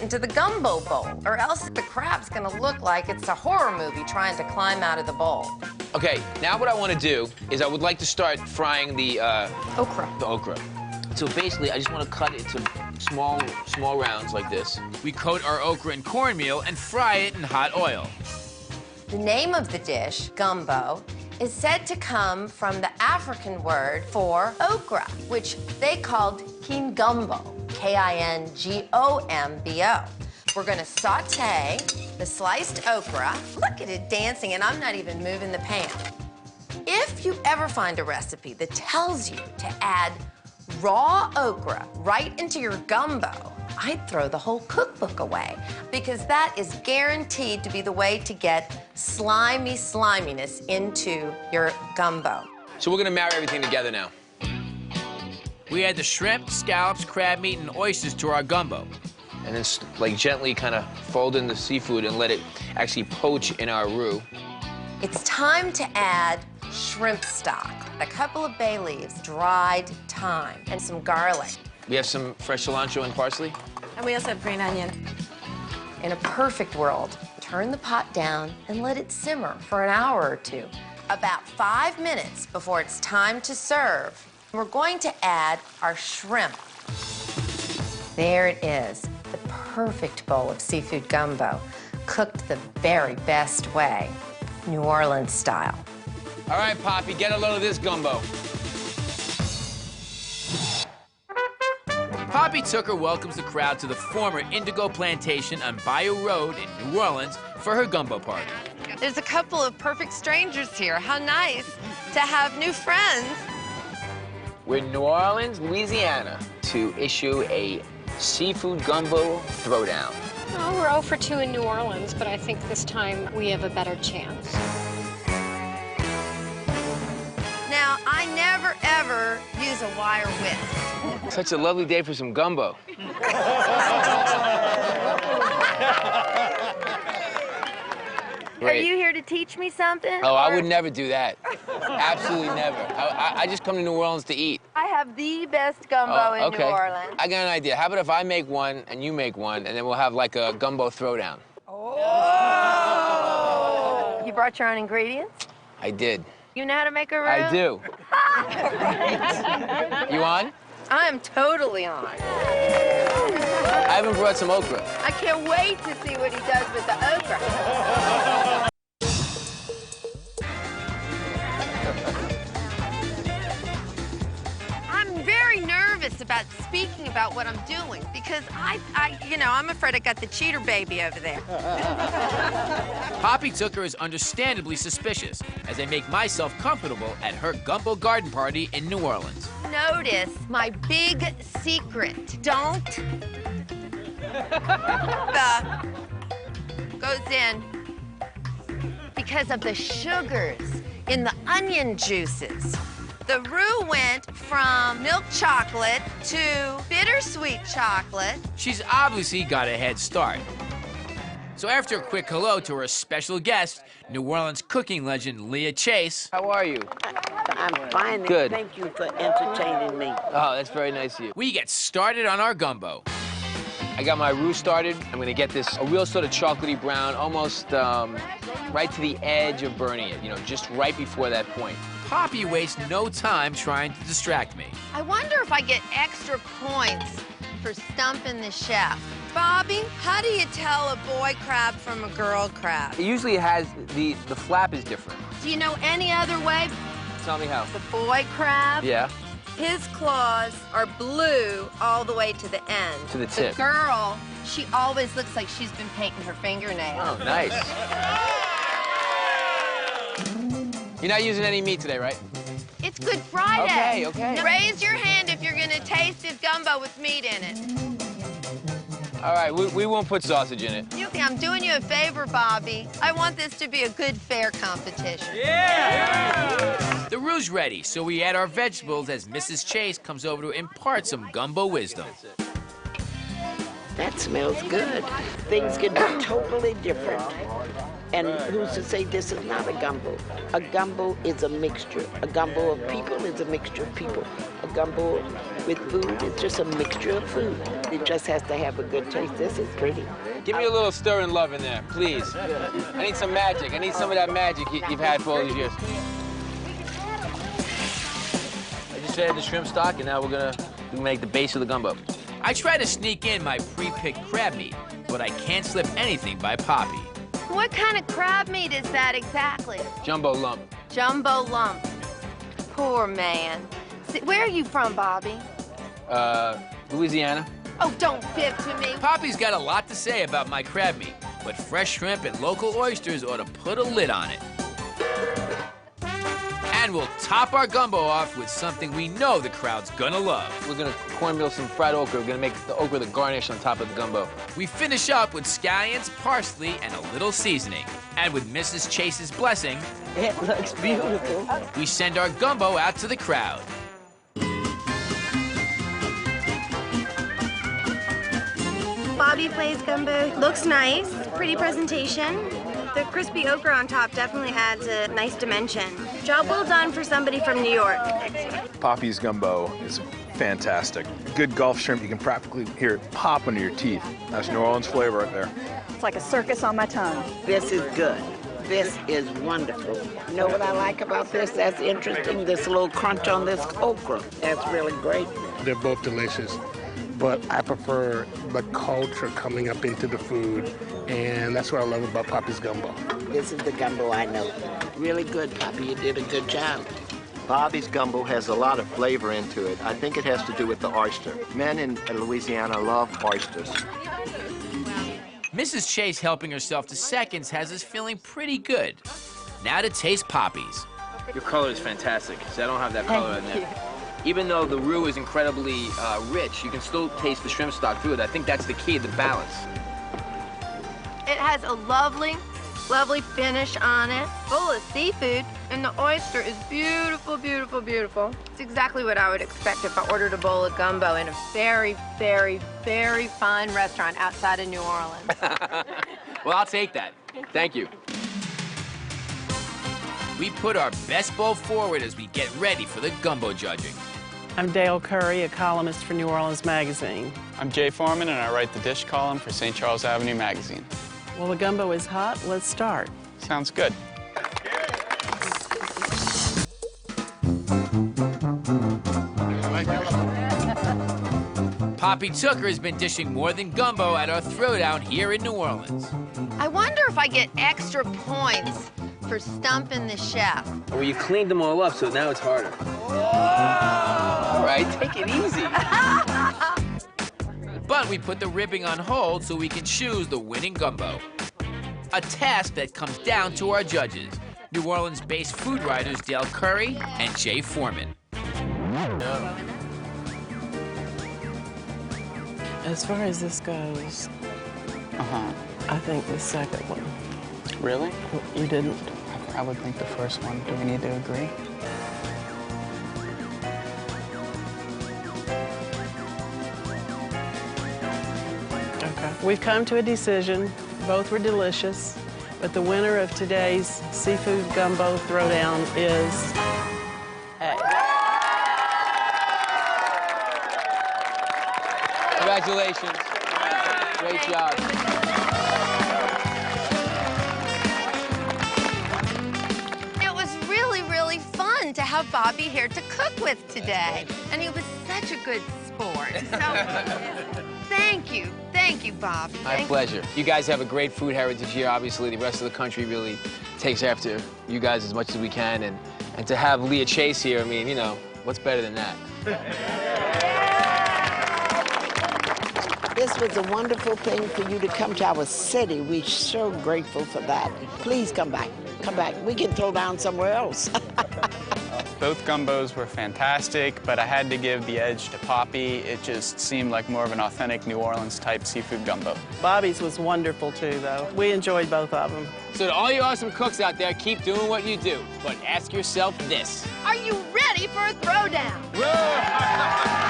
into the gumbo bowl, or else the crab's gonna look like it's a horror movie trying to climb out of the bowl. Okay, now what I want to do is I would like to start frying the Okra. The okra. So basically, I just want to cut it into small rounds like this. We coat our okra in cornmeal and fry it in hot oil. The name of the dish, gumbo, is said to come from the African word for okra, which they called kingumbo, K-I-N-G-O-M-B-O. We're gonna saute the sliced okra. Look at it dancing, and I'm not even moving the pan. If you ever find a recipe that tells you to add raw okra right into your gumbo, I'd throw the whole cookbook away, because that is guaranteed to be the way to get slimy sliminess into your gumbo. So we're gonna marry everything together now. We add the shrimp, scallops, crab meat, and oysters to our gumbo. And then like gently kind of fold in the seafood and let it actually poach in our roux. It's time to add shrimp stock, a couple of bay leaves, dried thyme, and some garlic. We have some fresh cilantro and parsley. And we also have green onion. In a perfect world, turn the pot down and let it simmer for an hour or two. About 5 minutes before it's time to serve, we're going to add our shrimp. There it is, the perfect bowl of seafood gumbo, cooked the very best way, New Orleans style. All right, Poppy, get a load of this gumbo. Poppy Tucker welcomes the crowd to the former Indigo Plantation on Bayou Road in New Orleans for her gumbo party. There's a couple of perfect strangers here. How nice to have new friends. We're in New Orleans, Louisiana, to issue a seafood gumbo throwdown. Well, we're 0 for 2 in New Orleans, but I think this time we have a better chance. Now, I never, ever use a wire whisk. Such a lovely day for some gumbo. Are you here to teach me something? Oh, I would never do that. Absolutely never. I just come to New Orleans to eat. I have the best gumbo in okay. New Orleans. I got an idea. How about if I make one and you make one, and then we'll have like a gumbo throwdown? Oh! You brought your own ingredients? I did. You know how to make a roux? I do. You on? I am totally on. I haven't brought some okra. I can't wait to see what he does with the okra. I'm very nervous about speaking about what I'm doing because I'm afraid I got the cheater baby over there. Poppy Tucker is understandably suspicious as I make myself comfortable at her gumbo garden party in New Orleans. Notice my big secret. Don't. Goes in because of the sugars in the onion juices. The roux went from milk chocolate to bittersweet chocolate. She's obviously got a head start. So after a quick hello to our special guest, New Orleans cooking legend Leah Chase. How are you? I'm fine. Good. Thank you for entertaining me. Oh, that's very nice of you. We get started on our gumbo. I got my roux started. I'm gonna get this a real sort of chocolatey brown, almost right to the edge of burning it, just right before that point. Poppy wastes no time trying to distract me. I wonder if I get extra points for stumping the chef. Bobby, how do you tell a boy crab from a girl crab? It usually has, the flap is different. Do you know any other way? Tell me how. The boy crab, Yeah, his claws are blue all the way to the end. to the tip. The girl, she always looks like she's been painting her fingernails. Oh, nice. You're not using any meat today, right? It's Good Friday. Okay. Now raise your hand if you're gonna taste his gumbo with meat in it. All right, we won't put sausage in it. I'm doing you a favor, Bobby. I want this to be a good, fair competition. The roux's ready, so we add our vegetables as Mrs. Chase comes over to impart some gumbo wisdom. That smells good. Things can be totally different. And who's to say this is not a gumbo? A gumbo is a mixture. A gumbo of people is a mixture of people. A gumbo with food is just a mixture of food. It just has to have a good taste. This is pretty. Give me a little stir and love in there, please. I need some magic. I need some of that magic you've had for all these years. I just added the shrimp stock, and now we're gonna make the base of the gumbo. I try to sneak in my pre-picked crab meat, but I can't slip anything by Poppy. What kind of crab meat is that exactly? Jumbo lump. Jumbo lump. Poor man. Where are you from, Bobby? Louisiana. Oh, don't fib to me. Poppy's got a lot to say about my crab meat, but fresh shrimp and local oysters ought to put a lid on it. And we'll top our gumbo off with something we know the crowd's gonna love. We're gonna cornmeal some fried okra. We're gonna make the okra the garnish on top of the gumbo. We finish up with scallions, parsley, and a little seasoning. And with Mrs. Chase's blessing, It looks beautiful. we send our gumbo out to the crowd. Bobby Flay's gumbo looks nice, pretty presentation. The crispy okra on top definitely adds a nice dimension. Job well done for somebody from New York. Poppy's gumbo is fantastic. Good Gulf shrimp, you can practically hear it pop under your teeth. That's New Orleans flavor right there. It's like a circus on my tongue. This is good. This is wonderful. You know what I like about this? That's interesting, this little crunch on this okra. That's really great. They're both delicious, but I prefer the culture coming up into the food, and that's what I love about Poppy's gumbo. This is the gumbo I know. Really good, Poppy. You did a good job. Bobby's gumbo has a lot of flavor into it. I think it has to do with the oyster. Men in Louisiana love oysters. Mrs. Chase, helping herself to seconds, has us feeling pretty good. Now to taste Poppy's. Your color is fantastic. See, I don't have that color in there. Even though the roux is incredibly rich, you can still taste the shrimp stock through it. I think that's the key, the balance. It has a lovely, lovely finish on it, full of seafood, and the oyster is beautiful, beautiful, beautiful. It's exactly what I would expect if I ordered a bowl of gumbo in a very, very, very fine restaurant outside of New Orleans. Well, I'll take that. Thank you. We put our best bowl forward as we get ready for the gumbo judging. I'm Dale Curry, a columnist for New Orleans Magazine. I'm Jay Foreman, and I write the dish column for St. Charles Avenue Magazine. Well, the gumbo is hot. Let's start. Sounds good. Poppy Tooker has been dishing more than gumbo at our throwdown here in New Orleans. I wonder if I get extra points for stumping the chef. Well, you cleaned them all up, so now it's harder. All right, take it easy. But we put the ribbing on hold so we can choose the winning gumbo. A task that comes down to our judges, New Orleans-based food writers Dale Curry and Jay Foreman. As far as this goes, I think the second one. Really? You didn't? I would think the first one. Do we need to agree? Okay. We've come to a decision. Both were delicious, but the winner of today's seafood gumbo throwdown is A. Congratulations. Great job. It was really, really fun to have Bobby here to cook with today. And he was such a good sport. So, thank you. Thank you, Bobby. My pleasure. You guys have a great food heritage here. Obviously, the rest of the country really takes after you guys as much as we can. And to have Leah Chase here, I mean, you know, what's better than that? This was a wonderful thing for you to come to our city. We're so grateful for that. Please come back. Come back. We can throw down somewhere else. Both gumbos were fantastic, but I had to give the edge to Poppy. It just seemed like more of an authentic New Orleans-type seafood gumbo. Bobby's was wonderful, too, though. We enjoyed both of them. So to all you awesome cooks out there, keep doing what you do. But ask yourself this. Are you ready for a throwdown? Whoa!